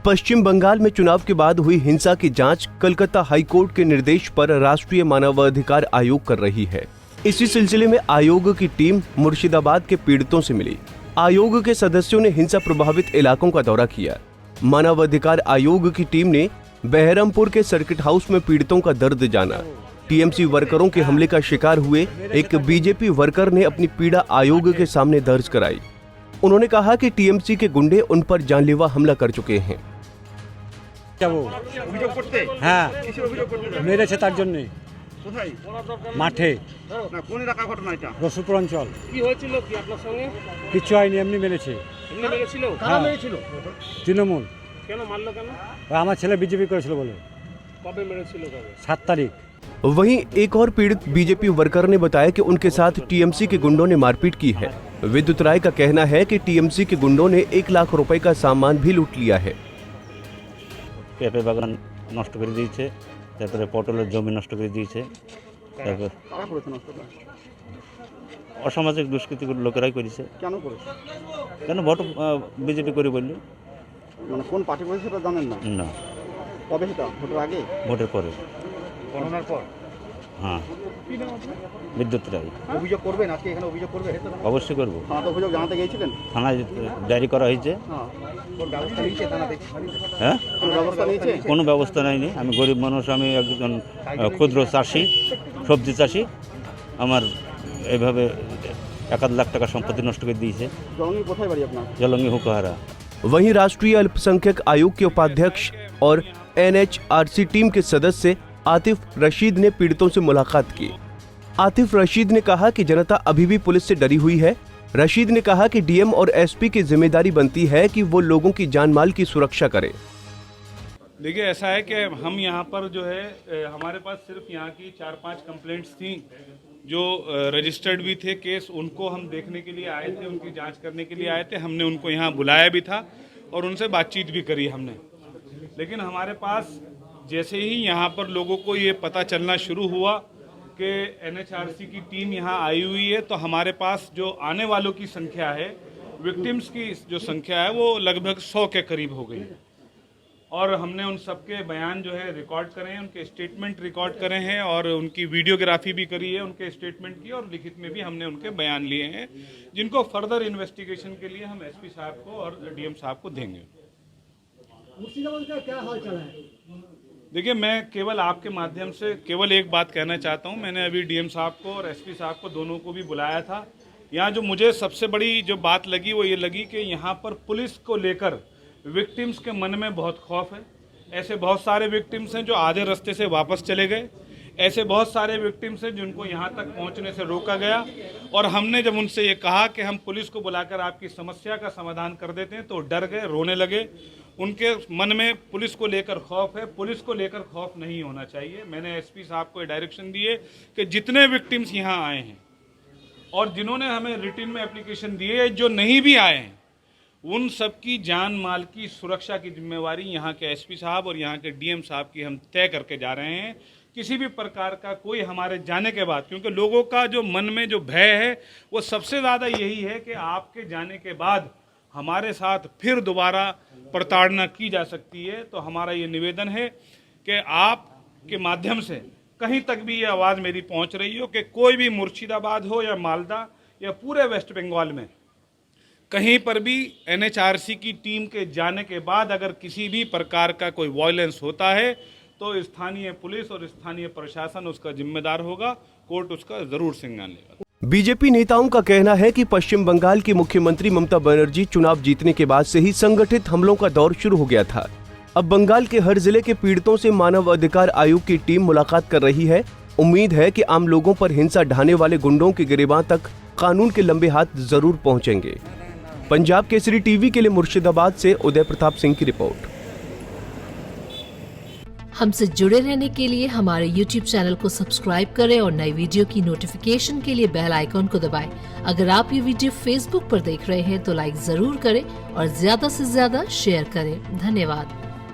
पश्चिम बंगाल में चुनाव के बाद हुई हिंसा की जांच कलकत्ता हाईकोर्ट के निर्देश पर राष्ट्रीय मानवाधिकार आयोग कर रही है। इसी सिलसिले में आयोग की टीम मुर्शिदाबाद के पीड़ितों से मिली। आयोग के सदस्यों ने हिंसा प्रभावित इलाकों का दौरा किया। मानवाधिकार आयोग की टीम ने बहरमपुर के सर्किट हाउस में पीड़ितों का दर्द जाना। टीएमसी वर्करों के हमले का शिकार हुए एक बीजेपी वर्कर ने अपनी पीड़ा आयोग के सामने दर्ज कराई। उन्होंने कहा कि टीएमसी के गुंडे उन पर जानलेवा हमला कर चुके हैं। হ্যাঁ মেরেছে তার জন্য মাঠে কোন এলাকার ঘটনা এটা? রসুলপুর অঞ্চল। কি হয়েছিল কি আপনার সঙ্গে? কিছু হয়নি, এমনি মেরেছে। এমনি মেরেছিল? কারা মেরেছিল? তৃণমূল। কেন মারলো কেন? আমার ছেলে বিজেপি করেছিল বলে। কবে মেরেছিল কবে? 7 तारीख। वहीं एक और पीड़ित बीजेपी वर्कर ने बताया कि उनके साथ टीएमसी के गुंडों ने मारपीट की है। विद्युत राय का कहना है कि टीएमसी के गुंडों ने 1 लाख रुपए का सामान भी लूट लिया है। পেঁপে বাগান নষ্ট করে দিয়েছে, তারপরে পটলের জমি নষ্ট করে দিয়েছে। তারপর অসামাজিক দুষ্কৃতিগুলো লোকেরাই করেছে। কেন করেছে? কেন ভোট বিজেপি করে বললো? মানে কোন পার্টি করেছে সেটা জানেন না? না। কবে সেটা? ভোটের আগে? ভোটের পরে। গণনার পর? হ্যাঁ। বিদ্যুৎ রায়। অভিযোগ করবেন আজকে এখানে? অভিযোগ করবেন? অবশ্যই করবো। থানাতে অভিযোগ জানাতে গিয়েছিলেন? থানায় ডায়েরি করা হয়েছে। হ্যাঁ। কোন ব্যবস্থা নিয়েছে থানা থেকে? হ্যাঁ, কোন ব্যবস্থা নিয়েছে? কোনো ব্যবস্থা নেয়নি। আমি গরিব মানুষ, আমি একজন ক্ষুদ্র চাষি, সবজি চাষি। আমার এইভাবে 1 লাখ টাকা সম্পত্তি नष्ट कर दी है। জলঙ্গি কোথায় বাড়ি আপনার? জলঙ্গি হুকহারা। वहीं राष्ट्रीय अल्पसंख्यक आयोग के उपाध्यक्ष और एनएचआरसी टीम के सदस्य आतिफ रशीद ने पीड़ितों से मुलाकात की। आतिफ रशीद ने कहा कि जनता अभी भी पुलिस से डरी हुई है। रशीद ने कहा कि डीएम और एसपी की जिम्मेदारी बनती है कि वो लोगों की जान माल की सुरक्षा करें। देखिए, ऐसा है कि हम यहाँ पर जो है हमारे पास सिर्फ यहाँ की 4-5 कंप्लेंट्स थी जो रजिस्टर्ड भी थे केस। उनको हम देखने के लिए आए थे, उनकी जांच करने के लिए आए थे। हमने उनको यहाँ बुलाया भी था और उनसे बातचीत भी करी हमने। लेकिन हमारे पास जैसे ही यहाँ पर लोगों को ये पता चलना शुरू हुआ कि एनएचआरसी की टीम यहाँ आई हुई है, तो हमारे पास जो आने वालों की संख्या है, विक्टिम्स की जो संख्या है, वो लगभग 100 के करीब हो गई। और हमने उन सबके बयान जो है रिकॉर्ड करे हैं, उनके स्टेटमेंट रिकॉर्ड करे हैं और उनकी वीडियोग्राफी भी करी है उनके स्टेटमेंट की, और लिखित में भी हमने उनके बयान लिए हैं, जिनको फर्दर इन्वेस्टिगेशन के लिए हम एसपी साहब को और डीएम साहब को देंगे। मुर्शिदाबाद का क्या हाल चल है? देखिए, मैं केवल आपके माध्यम से केवल एक बात कहना चाहता हूं। मैंने अभी डीएम साहब को और एसपी साहब को दोनों को भी बुलाया था। यहाँ जो मुझे सबसे बड़ी जो बात लगी वो ये लगी कि यहाँ पर पुलिस को लेकर विक्टिम्स के मन में बहुत खौफ है। ऐसे बहुत सारे विक्टिम्स हैं जो आधे रास्ते से वापस चले गए। ऐसे बहुत सारे विक्टिम्स हैं जिनको यहाँ तक पहुँचने से रोका गया। और हमने जब उनसे ये कहा कि हम पुलिस को बुलाकर आपकी समस्या का समाधान कर देते हैं, तो डर गए, रोने लगे। उनके मन में पुलिस को लेकर खौफ है। पुलिस को लेकर खौफ नहीं होना चाहिए। मैंने एसपी साहब को डायरेक्शन दिए कि जितने विक्टिम्स यहाँ आए हैं और जिन्होंने हमें रिटन में एप्लीकेशन दिए है, जो नहीं भी आए हैं, उन सबकी जान माल की सुरक्षा की जिम्मेवारी यहाँ के एसपी साहब और यहाँ के डीएम साहब की हम तय करके जा रहे हैं। किसी भी प्रकार का कोई हमारे जाने के बाद, क्योंकि लोगों का जो मन में जो भय है वो सबसे ज़्यादा यही है कि आपके जाने के बाद हमारे साथ फिर दोबारा प्रताड़ना की जा सकती है। तो हमारा ये निवेदन है कि आपके माध्यम से कहीं तक भी ये आवाज़ मेरी पहुंच रही हो कि कोई भी मुर्शिदाबाद हो या मालदा या पूरे वेस्ट बंगाल में कहीं पर भी एनएचआरसी की टीम के जाने के बाद अगर किसी भी प्रकार का कोई वायलेंस होता है, तो स्थानीय पुलिस और स्थानीय प्रशासन उसका जिम्मेदार होगा। कोर्ट उसका जरूर संज्ञान लेगा। बीजेपी नेताओं का कहना है कि पश्चिम बंगाल की मुख्यमंत्री ममता बनर्जी चुनाव जीतने के बाद से ही संगठित हमलों का दौर शुरू हो गया था। अब बंगाल के हर जिले के पीड़ितों से मानव अधिकार आयोग की टीम मुलाकात कर रही है। उम्मीद है कि आम लोगों पर हिंसा ढाने वाले गुंडों के गिरेबान तक कानून के लंबे हाथ जरूर पहुंचेंगे। पंजाब केसरी टीवी के लिए मुर्शिदाबाद से उदय प्रताप सिंह की रिपोर्ट। हमसे जुड़े रहने के लिए हमारे YouTube चैनल को सब्सक्राइब करें और नई वीडियो की नोटिफिकेशन के लिए बेल आइकॉन को दबाएं। अगर आप ये वीडियो Facebook पर देख रहे हैं तो लाइक जरूर करें और ज्यादा से ज्यादा शेयर करें। धन्यवाद।